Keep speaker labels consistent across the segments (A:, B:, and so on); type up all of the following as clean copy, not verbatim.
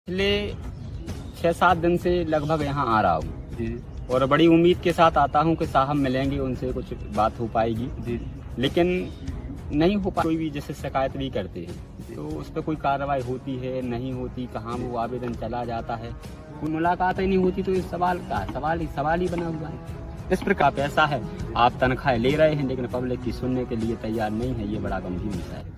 A: पिछले 6-7 दिन से लगभग यहाँ आ रहा हूँ जी, और बड़ी उम्मीद के साथ आता हूँ कि साहब मिलेंगे, उनसे कुछ बात हो पाएगी जी, लेकिन नहीं हो पा। कोई भी जैसे शिकायत भी करते हैं तो उस पर कोई कार्रवाई होती है नहीं होती, कहाँ वो आवेदन चला जाता है, कोई मुलाकात ही नहीं होती। तो इस सवाल का सवाल ही बना हुआ है। इस प्रकार पैसा है, आप तनख्वाह ले रहे हैं लेकिन पब्लिक की सुनने के लिए तैयार नहीं है। ये बड़ा गंभीर विषय है।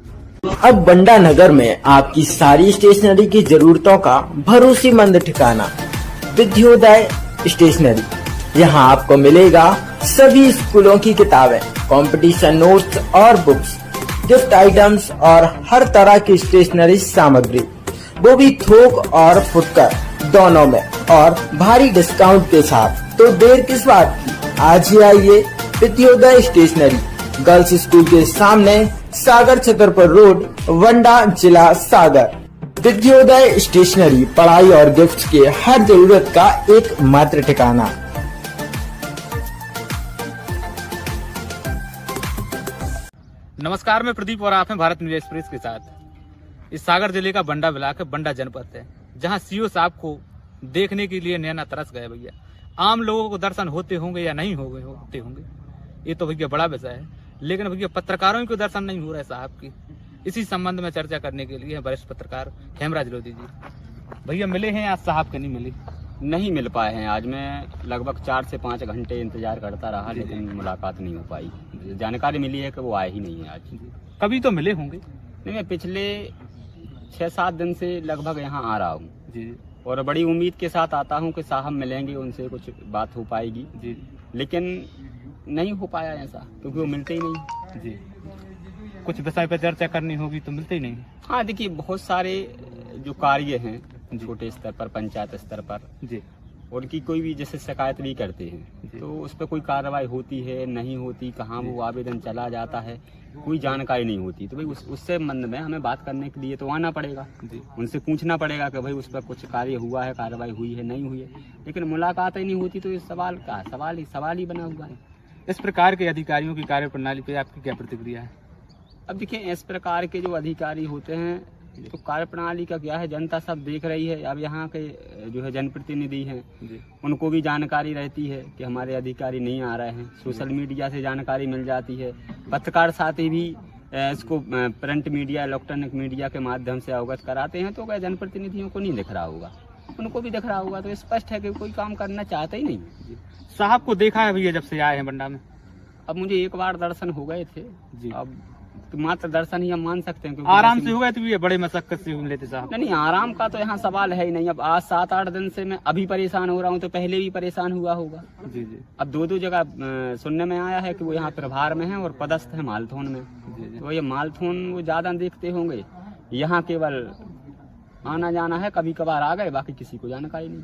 B: अब बंडा नगर में आपकी सारी स्टेशनरी की जरूरतों का भरोसेमंद ठिकाना विद्योदय स्टेशनरी। यहाँ आपको मिलेगा सभी स्कूलों की किताबें, कंपटीशन नोट्स और बुक्स, गिफ्ट आइटम्स और हर तरह की स्टेशनरी सामग्री, वो भी थोक और फुटकर दोनों में, और भारी डिस्काउंट के साथ। तो देर किस बात की, आज ही आइए विद्योदय स्टेशनरी, गर्ल्स स्कूल के सामने, सागर छतरपुर रोड, वंडा, जिला सागर। विद्योदय स्टेशनरी पढ़ाई और गिफ्ट के हर जरूरत का एक मात्र ठिकाना।
C: नमस्कार, मैं प्रदीप और आप हैं भारत न्यूज एक्सप्रेस के साथ। इस सागर जिले का बंडा ब्लॉक है, बंडा जनपद है, जहां सीओ साहब को देखने के लिए नैना तरस गए। भैया, आम लोगों को दर्शन होते होंगे या नहीं होते होंगे, ये तो भैया बड़ा विषय है, लेकिन भैया पत्रकारों को दर्शन नहीं हो रहा है साहब की। इसी संबंध में चर्चा करने के लिए वरिष्ठ पत्रकार हेमराज लोधी जी भैया मिले हैं आज साहब के?
A: नहीं मिल पाए हैं। आज मैं लगभग 4 से 5 घंटे इंतजार करता रहा, लेकिन मुलाकात नहीं हो पाई। जानकारी मिली है कि वो आए ही नहीं है आज।
C: कभी तो मिले होंगे?
A: नहीं, मैं पिछले 6-7 दिन से लगभग यहाँ आ रहा हूँ जी, और बड़ी उम्मीद के साथ आता हूँ कि साहब मिलेंगे, उनसे कुछ बात हो पाएगी जी, लेकिन नहीं हो पाया ऐसा, क्योंकि वो मिलते ही नहीं
C: जी। कुछ विषय पर चर्चा करनी होगी तो मिलते ही नहीं।
A: हाँ, देखिए, बहुत सारे जो कार्य हैं छोटे स्तर पर, पंचायत स्तर पर
C: जी,
A: उनकी कोई भी जैसे शिकायत भी करते हैं तो उस पर कोई कार्रवाई होती है नहीं होती, कहाँ वो आवेदन चला जाता है, कोई जानकारी नहीं होती। तो भाई उससे संबंध में हमें बात करने के लिए तो आना पड़ेगा जी, उनसे पूछना पड़ेगा कि भाई उस पर कुछ कार्य हुआ है, कार्रवाई हुई है नहीं हुई है, लेकिन मुलाकात ही नहीं होती। तो इस सवाल का सवाल ही बना हुआ है।
C: इस प्रकार के अधिकारियों की कार्यप्रणाली पे आपकी क्या प्रतिक्रिया है?
A: अब देखिए, इस प्रकार के जो अधिकारी होते हैं तो कार्यप्रणाली का क्या है, जनता सब देख रही है। अब यहाँ के जो है जनप्रतिनिधि हैं उनको भी जानकारी रहती है कि हमारे अधिकारी नहीं आ रहे हैं, सोशल मीडिया से जानकारी मिल जाती है, पत्रकार साथी भी इसको प्रिंट मीडिया, इलेक्ट्रॉनिक मीडिया के माध्यम से अवगत कराते हैं। तो क्या जनप्रतिनिधियों को नहीं दिख रहा होगा, उनको भी दिख रहा होगा। तो स्पष्ट है कि कोई काम करना चाहते ही नहीं।
C: साहब को देखा है भैया जब से आए हैं बंडा में?
A: अब मुझे एक बार दर्शन हो गए थे जी, अब तो मात्र दर्शन ही हम मान सकते हैं।
C: आराम से हो गए थे भैया, बड़े मशक्कत से मिले थे साहब?
A: नहीं, आराम का तो यहाँ सवाल है ही नहीं। अब आज 7-8 दिन से मैं अभी परेशान हो रहा हूँ, तो पहले भी परेशान हुआ होगा
C: जी जी।
A: अब 2 जगह सुनने में आया है कि वो यहाँ प्रभार में है और पदस्थ है मालथोन में जी। तो ये मालथोन वो ज्यादा देखते होंगे, यहाँ केवल आना जाना है, कभी कभार आ गए, बाकी किसी को जानकारी नहीं।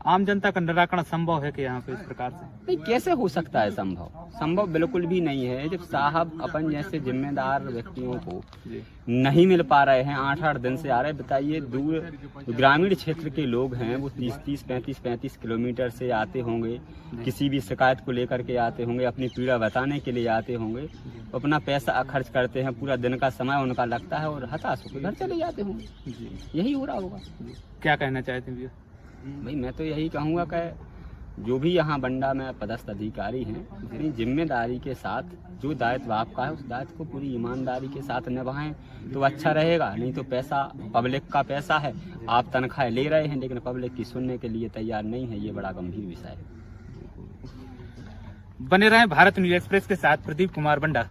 C: आम जनता का निराकरण संभव है कि यहाँ पे इस प्रकार से?
A: नहीं, कैसे हो सकता है संभव बिल्कुल भी नहीं है। जब साहब अपन जैसे जिम्मेदार व्यक्तियों को नहीं मिल पा रहे हैं, 8-8 दिन से आ रहे हैं। बताइए, दूर ग्रामीण क्षेत्र के लोग हैं, वो 30-30, 35-35 किलोमीटर से आते होंगे, किसी भी शिकायत को लेकर के आते होंगे, अपनी पीड़ा बताने के लिए आते होंगे, अपना पैसा खर्च करते हैं, पूरा दिन का समय उनका लगता है और हताश होकर घर चले जाते होंगे। यही हो रहा होगा।
C: क्या कहना चाहते हैं भैया?
A: भाई, मैं तो यही कहूँगा कि जो भी यहाँ बंडा में पदस्थ अधिकारी हैं, अपनी जिम्मेदारी के साथ जो दायित्व आपका है, उस दायित्व को पूरी ईमानदारी के साथ निभाएं तो अच्छा रहेगा। नहीं तो पैसा पब्लिक का पैसा है, आप तनख्वाह ले रहे हैं लेकिन पब्लिक की सुनने के लिए तैयार नहीं है। ये बड़ा गंभीर विषय है।
C: बने रहें भारत न्यूज एक्सप्रेस के साथ। प्रदीप कुमार, बंडा।